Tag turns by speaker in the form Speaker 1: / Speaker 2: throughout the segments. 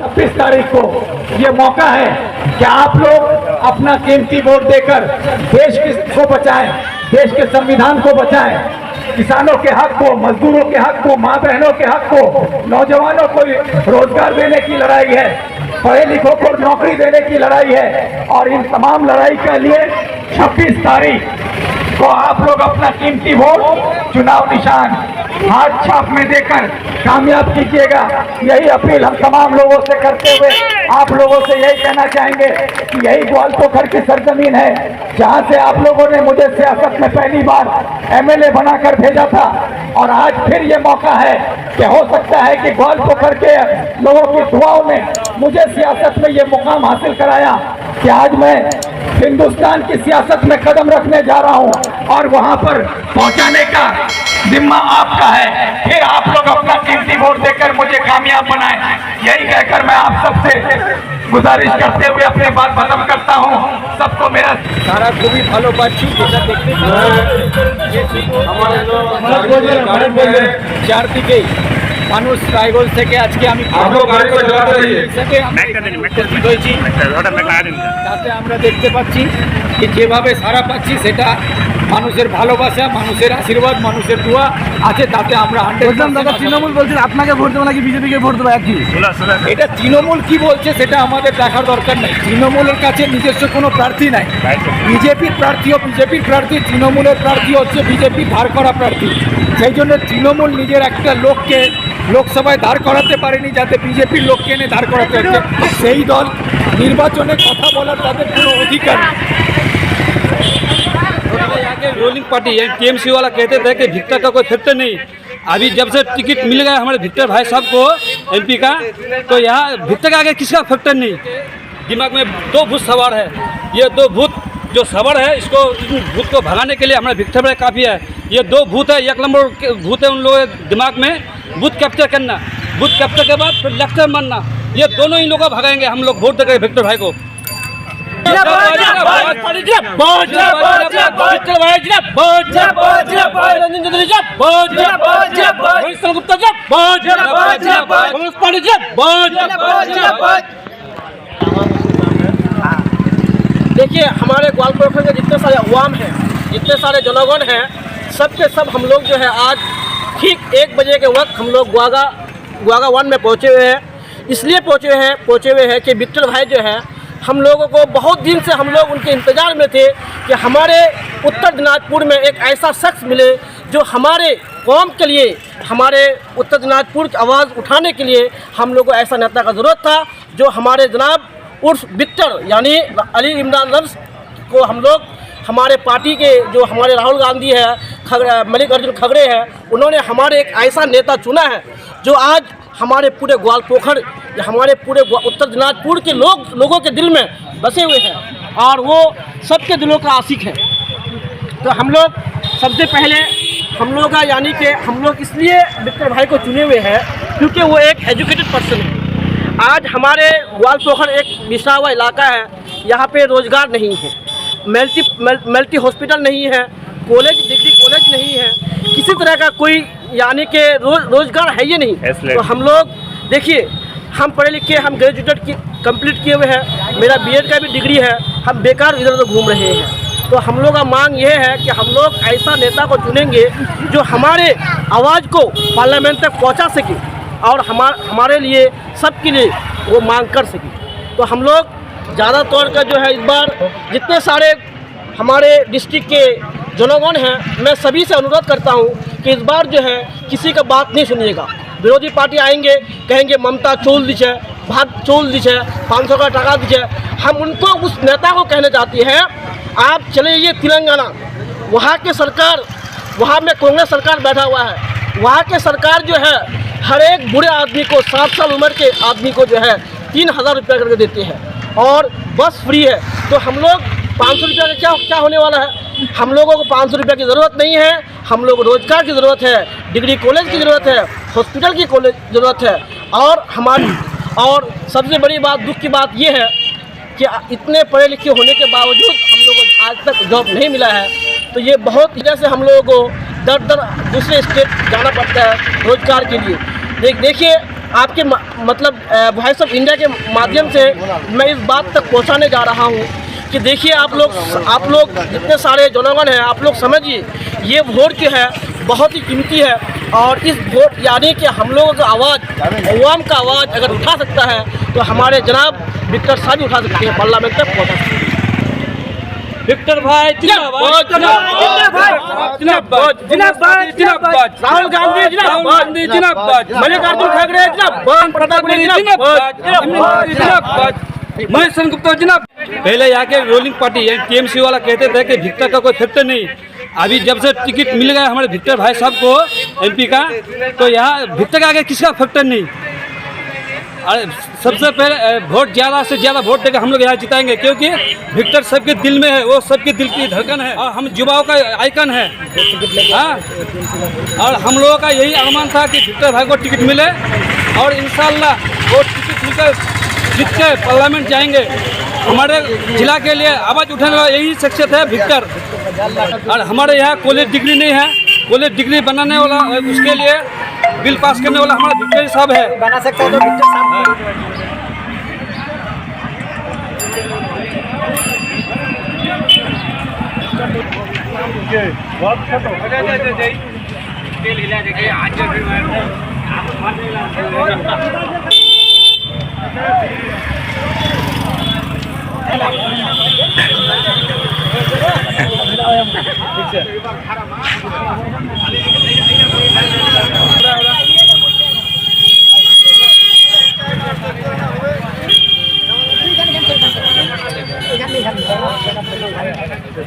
Speaker 1: 26 तारीख को ये मौका है कि आप लोग अपना कीमती वोट देकर देश को बचाएं, देश के संविधान को बचाएं, किसानों के हक को, मजदूरों के हक को, माँ बहनों के हक को, नौजवानों को रोजगार देने की लड़ाई है, पढ़े लिखों को नौकरी देने की लड़ाई है। और इन तमाम लड़ाई के लिए 26 तारीख को आप लोग अपना कीमती वोट चुनाव निशान हाथ छाप में देकर कामयाब कीजिएगा। यही अपील हम तमाम लोगों से करते हुए आप लोगों से यही कहना चाहेंगे कि यही ग्वालपोखर की सरजमीन है जहां से आप लोगों ने मुझे सियासत में पहली बार एमएलए बनाकर भेजा था, और आज फिर ये मौका है कि हो सकता है कि ग्वालपोखर के लोगों की दुआओं ने मुझे सियासत में ये मुकाम हासिल कराया कि आज मैं हिंदुस्तान की सियासत में कदम रखने जा रहा हूं और वहां पर पहुंचाने का जिम्मा आपका है। फिर आप लोग अपना कीमती वोट देकर मुझे कामयाब बनाएं, यही कहकर मैं आप सबसे गुजारिश करते हुए अपनी बात खत्म करता हूं। सबको मेरा
Speaker 2: सारा खूबी ভালো পাচ্ছি যেটা দেখতে চারদিকেই মানুষ রায়গঞ্জ থেকে আজকে আমি তাতে আমরা দেখতে পাচ্ছি যে যেভাবে সারা পাচ্ছি সেটা মানুষের ভালোবাসা, মানুষের আশীর্বাদ, মানুষের দোয়া আছে, তাতে আমরা 100% তৃণমূল বলছেন আপনাকে ভোট দেবো নাকি বিজেপিকে ভোট দেবো একই? এটা তৃণমূল কি বলছে সেটা আমাদের দেখার দরকার নেই। তৃণমূলের কাছে নিজস্ব কোনো প্রার্থী নাই। বিজেপির প্রার্থীও বিজেপির প্রার্থী, তৃণমূলের প্রার্থী হচ্ছে বিজেপি ধার করা প্রার্থী। সেই জন্য তৃণমূল নিজের একটা লোককে লোকসভায় দাঁড় করাতে পারেনি, যাতে বিজেপির লোককে এনে দাঁড় করাতে হচ্ছে। সেই দল নির্বাচনে কথা বলার তাদের কোনো অধিকার নেই।
Speaker 3: रूलिंग पार्टी टीएमसी वाला कहते थे कि विक्टर का कोई फैक्टर नहीं। अभी जब से टिकट मिल गया हमारे विक्टर भाई साहब को एमपी का, तो यहाँ विक्टर के आगे किसका फैक्टर नहीं। दिमाग में दो भूत सवार है, ये दो भूत जो सवार है इसको भूत को भगाने के लिए हमारे विक्टर भाई काफ़ी है। ये दो भूत है, एक नंबर भूत है उन लोगों के दिमाग में बूथ कैप्चर करना, बूथ कैप्चर के बाद फिर लेक्चर मानना। ये दोनों ही लोग को भगाएंगे हम लोग वोट देकर विक्टर भाई को।
Speaker 2: देखिए हमारे ग्वालपोखर के जितने सारे अवाम हैं, जितने सारे जनगण हैं, सब के सब हम लोग जो है आज ठीक 1 बजे के वक्त हम लोग ग्वागा 1 में पहुँचे हुए हैं। इसलिए पहुँचे हुए हैं कि विक्टर भाई जो है हम लोगों को बहुत दिन से हम लोग उनके इंतज़ार में थे कि हमारे उत्तर दिनाजपुर में एक ऐसा शख्स मिले जो हमारे कौम के लिए, हमारे उत्तर दिनाजपुर की आवाज़ उठाने के लिए हम लोग को ऐसा नेता का ज़रूरत था जो हमारे जनाब उर्फ विक्टर यानी अली इमरान रंस को हम लोग हमारे पार्टी के जो हमारे राहुल गांधी है, मल्लिकार्जुन खड़गे है, उन्होंने हमारे एक ऐसा नेता चुना है जो आज हमारे पूरे ग्वालपोखर, हमारे पूरे उत्तर दिनाजपुर के लोगों के दिल में बसे हुए हैं और वो सबके दिलों का आशिक है। तो हम लोग सबसे पहले हम लोग का यानी कि हम लोग इसलिए विक्टर भाई को चुने हुए हैं क्योंकि वो एक एजुकेटेड पर्सन है। आज हमारे ग्वालपोखर एक बिछड़ा हुआ इलाका है, यहाँ पे रोज़गार नहीं है, मल्टी हॉस्पिटल नहीं है, डिग्री कॉलेज नहीं है, किसी तरह का कोई यानी कि रोज़गार है ये नहीं। तो हम लोग देखिए हम पढ़े लिखे, हम ग्रेजुएट कंप्लीट किए हुए हैं, मेरा बीएड का भी डिग्री है, हम बेकार इधर उधर घूम रहे हैं। तो हम लोग का मांग ये है कि हम लोग ऐसा नेता को चुनेंगे जो हमारे आवाज़ को पार्लियामेंट तक पहुंचा सके और हमारे लिए सबके लिए वो मांग कर सके। तो हम लोग ज़्यादा तौर का जो है इस बार जितने सारे हमारे डिस्ट्रिक्ट के जनगण हैं, मैं सभी से अनुरोध करता हूं कि इस बार जो है किसी का बात नहीं सुनिएगा। विरोधी पार्टी आएंगे कहेंगे ममता चोल दीजिए, भाग चोल दीजिए, 500 का टका दीजिए। हम उनको उस नेता को कहना चाहते हैं आप चले ये तेलंगाना, वहाँ के सरकार, वहाँ में कांग्रेस सरकार बैठा हुआ है, वहाँ के सरकार जो है हर एक बुरे आदमी को 7 साल उम्र के आदमी को जो है 3000 रुपया करके देते हैं और बस फ्री है। तो हम लोग 500 रुपया का क्या होने वाला है? हम लोगों को 500 रुपया की ज़रूरत नहीं है, हम लोग रोज़गार की ज़रूरत है, डिग्री कॉलेज की ज़रूरत है, हॉस्पिटल की ज़रूरत है। और सबसे बड़ी बात, दुख की बात ये है कि इतने पढ़े लिखे होने के बावजूद हम लोगों को आज तक जॉब नहीं मिला है। तो ये बहुत वजह से हम लोगों को दर दूसरे स्टेट जाना पड़ता है रोज़गार के लिए। देखिए आपके मतलब वॉइस ऑफ इंडिया के माध्यम से मैं इस बात तक पहुंचाने जा रहा हूं कि देखिए आप लोग जितने सारे जनगण हैं, आप लोग समझिए ये वोट जो है बहुत ही कीमती है। और इस वोट यानी कि हम लोगों का आवाज़, अवाम का आवाज़ अगर उठा सकता है तो हमारे जनाब विक्टर साहब उठा सकते हैं, पार्लियामेंट तक पहुँचा सकते हैं।
Speaker 3: विक्टर भाई जिंदाबाद,
Speaker 2: राहुल गांधी जिंदाबाद, मल्लिकार्जुन खड़गे जिंदाबाद, प्रताप जिंदाबाद,
Speaker 3: महेश गुप्ता जिंदाबाद। पहले यहाँ के रूलिंग पार्टी टीएमसी वाला कहते थे कि भिक्टर का कोई फैक्टर नहीं। अभी जब से टिकट मिल गया हमारे भिक्टर भाई साहब को एमपी का, तो यहाँ भिक्टर का आगे किसका फैक्टर नहीं। और सबसे पहले वोट ज़्यादा से ज़्यादा वोट देकर हम लोग यहाँ जिताएंगे, क्योंकि भिक्टर सबके दिल में है, वो सबके दिल की धड़कन है और हम युवाओं का आइकन है। हाँ, और हम लोगों का यही अरमान था कि भिक्टर भाई को टिकट मिले और इंशाल्लाह वो टिकट मिलकर जीत के पार्लियामेंट जाएंगे। हमारे जिला के लिए आवाज़ उठाने वाला यही शख्सियत है भिक्टर। और हमारे यहाँ कॉलेज डिग्री नहीं है, कॉलेज डिग्री बनाने वाला, उसके लिए बिल पास करने वाला हमारा भिक्टर साहब है।
Speaker 2: बना सकता है तो भिक्टर साहब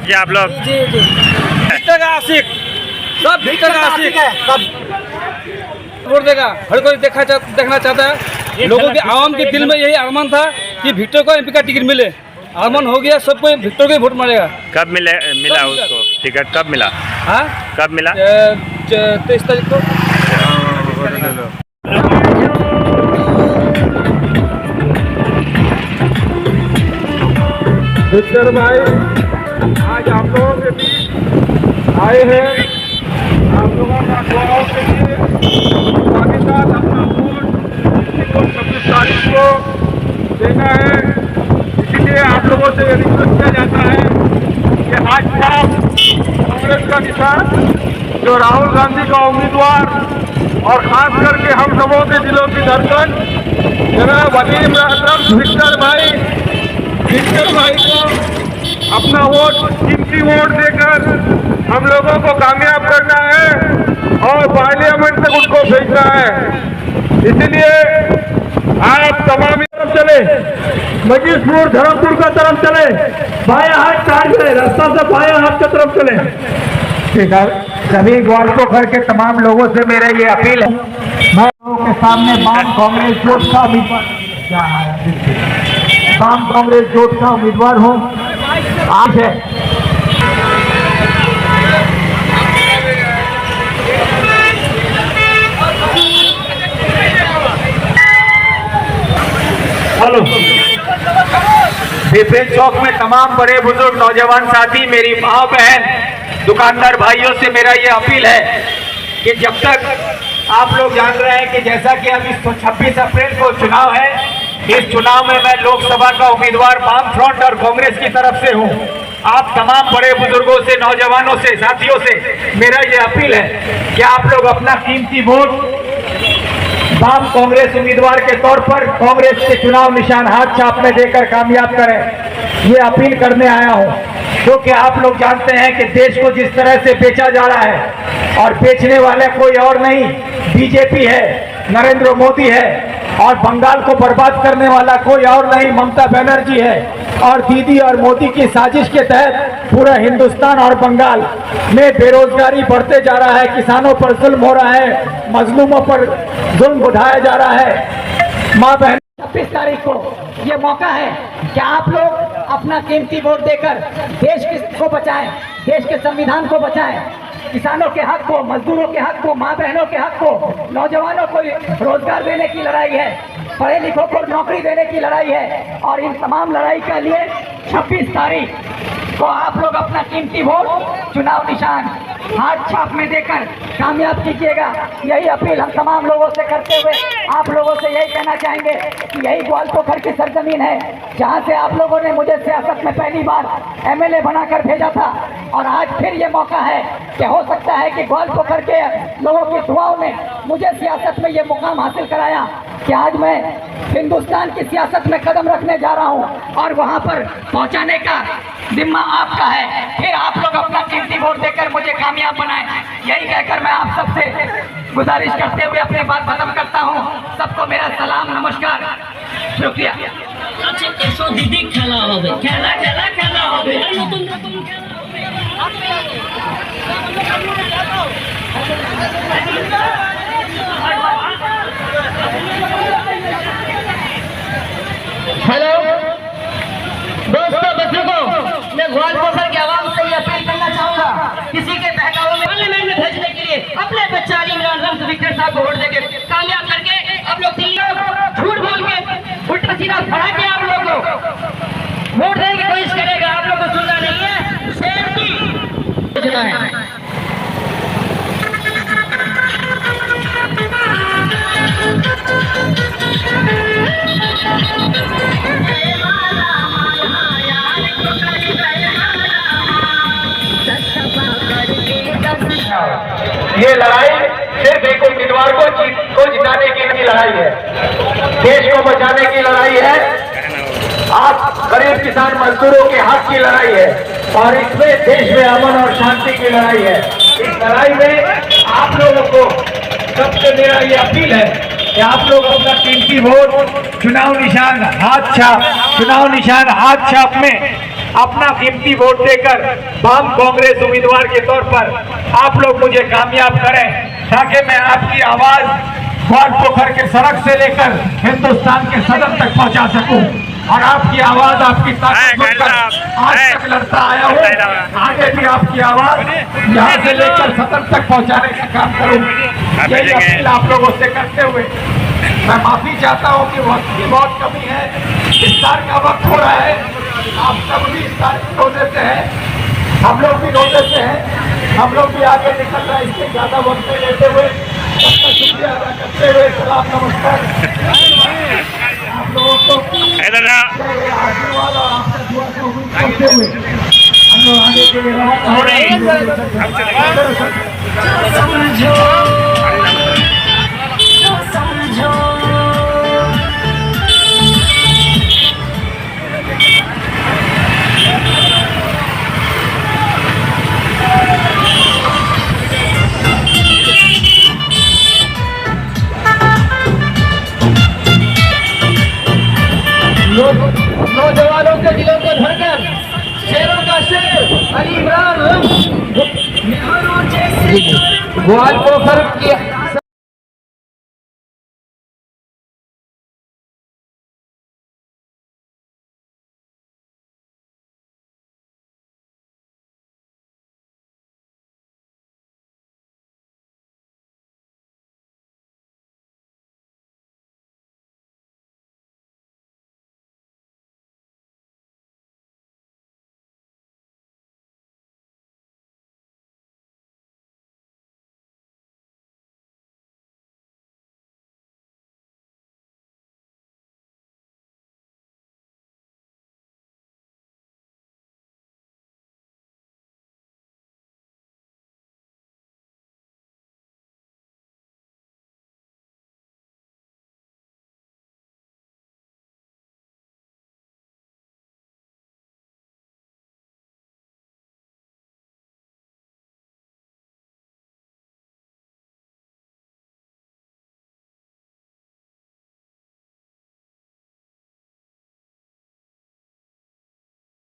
Speaker 4: ये आप लोग
Speaker 3: भिक्टर का आशिक, सब भिक्टर का आशिक वोट देगा। हर कोई देखना चाहता है। लोगों के आवाम के दिल में यही अरमान था कि भिक्टर को एमपी का टिकट मिले। अरमान हो गया, सबको भिक्टर को ही वोट मारेगा।
Speaker 4: कब मिला उसको टिकट? कब मिला?
Speaker 3: हाँ,
Speaker 4: कब मिला?
Speaker 3: 23 तारीख को।
Speaker 1: भिक्टर भाई आज आप लोगों के बीच आए हैं। आप लोगों का दुआओं के लिए साथ ही साथ अपना वोट 26 तारीख को देना है। इसीलिए आप लोगों से रिक्वेस्ट किया जाता है कि आज शाम कांग्रेस का निशान जो राहुल गांधी का उम्मीदवार और खास करके हम सबों के दिलों की धड़कन जनाब वलीम अकरम भिक्टर भाई को अपना वोट, कीमती वोट देकर हम लोगों को कामयाब करना है और पार्लियामेंट तक उनको भेजना है। इसलिए आप तमाम तरफ चले, मजीदपुर धर्मपुर का तरफ चले, बाया हाथ काट चले, रास्ता से बाया हाथ की तरफ चले। ठीक है, सभी ग्वालपोखर के तमाम लोगों से मेरा ये अपील है। मैं लोगों के सामने वाम कांग्रेस जोट का उम्मीदवार हूँ। आप है हेलो, विपिन चौक में तमाम बड़े बुजुर्ग नौजवान साथी, मेरी माँ बहन, दुकानदार भाइयों से मेरा ये अपील है कि जब तक आप लोग जान रहे हैं कि जैसा कि अभी 26 अप्रैल को चुनाव है, इस चुनाव में मैं लोकसभा का उम्मीदवार वाम फ्रंट और कांग्रेस की तरफ से हूं। आप तमाम बड़े बुजुर्गों से, नौजवानों से, साथियों से मेरा ये अपील है कि आप लोग अपना कीमती वोट वाम कांग्रेस उम्मीदवार के तौर पर कांग्रेस के चुनाव निशान हाथ छाप में देकर कामयाब करें। ये अपील करने आया हूं, क्योंकि आप लोग जानते हैं कि देश को जिस तरह से बेचा जा रहा है, और बेचने वाले कोई और नहीं बीजेपी है, नरेंद्र मोदी है, और बंगाल को बर्बाद करने वाला कोई और नहीं ममता बनर्जी है। और दीदी और मोदी की साजिश के तहत पूरा हिंदुस्तान और बंगाल में बेरोजगारी बढ़ते जा रहा है, किसानों पर जुल्म हो रहा है, मजलूमों पर जुल्म उठाया जा रहा है। माँ बहन 26 तारीख को ये मौका है कि आप लोग अपना कीमती वोट देकर देश को बचाएं, देश के संविधान को बचाएं, किसानों के हक को, मजदूरों के हक को, माँ बहनों के हक को, नौजवानों को रोजगार देने की लड़ाई है, पढ़े लिखों को नौकरी देने की लड़ाई है। और इन तमाम लड़ाई के लिए 26 तारीख को आप लोग अपना कीमती वोट चुनाव निशान हाथ छाप में देकर कामयाब कीजिएगा। यही अपील हम तमाम लोगों से करते हुए आप लोगों से यही कहना चाहेंगे कि यही ग्वालपोखर की सरजमीन है जहां से आप लोगों ने मुझे सियासत में पहली बार एमएलए बनाकर भेजा था, और आज फिर ये मौका है कि हो सकता है कि ग्वालपोखर के लोगों की दुआओं ने मुझे सियासत में ये मुकाम हासिल कराया कि आज मैं हिंदुस्तान की सियासत में कदम रखने जा रहा हूं, और वहां पर पहुंचाने का जिम्मा आपका है। फिर आप लोग अपना कीमती वोट देकर मुझे कामयाब बनाएं। यही कहकर मैं आप सबसे गुजारिश करते हुए अपनी बात खत्म करता हूं। सबको मेरा सलाम, नमस्कार, शुक्रिया।
Speaker 5: আচ্ছা এসো দিদি খেলা হবে খেলা খেলা খেলা হবে নতুন নতুন খেলা
Speaker 1: हेलो दोस्तों, बुजुर्गों, मैं ग्वालपोखर के आवाम से ये अपील करना चाहूंगा, किसी के बहकावे में पार्लियामेंट में भेजने के लिए अपने बच्चा अली इमरान रम्स विक्टर साहब को वोट देके कामयाब करके आप लोग दिल्ली झूठ बोल के उल्टा सीधा फड़ा के आप लोग वोट देने की कोशिश करेगा। आप लोग को सुनना नहीं है, शेर की योजना है। ये लड़ाई सिर्फ एक उम्मीदवार को जिताने की लड़ाई है, देश को बचाने की लड़ाई है, आप गरीब किसान मजदूरों के हक की लड़ाई है, और इसमें देश में अमन और शांति की लड़ाई है। इस लड़ाई में आप लोगों को सबसे मेरा ये अपील है कि आप लोग अपना कीमती वोट चुनाव निशान हाथ छाप में अपना कीमती वोट देकर वाम कांग्रेस उम्मीदवार के तौर पर आप लोग मुझे कामयाब करें, ताकि मैं आपकी आवाज ग्वालपोखर के सड़क से लेकर हिंदुस्तान के सदन तक पहुंचा सकूं, और आपकी आवाज, आपकी ताकत सुनकर आज तक लड़ता आया हूं, आगे भी आपकी आवाज यहाँ से लेकर सदन तक पहुंचाने का काम करूं। यही अपील आप लोगों से करते हुए मैं माफी चाहता हूं कि वक्त की बहुत कमी है, इफ्तार का वक्त हो रहा है, आप सब भी इफ्तार रोजे से हैं, हम लोग भी रोजे से हैं, हम लोग भी आगे निकल रहे हैं। इससे ज्यादा वक्त नहीं लेते हुए सबका शुक्रिया अदा करते हुए सलाम, नमस्कार। आप लोगों को आशीर्वाद और आपका दुआ से उम्मीद करते हुए हम लोग आगे के लिए रवाना हो रहे हैं। नौजवानों के दिलों को धड़कन, शेरों का शेर अली इमरान रम्स ग्वालपोखर की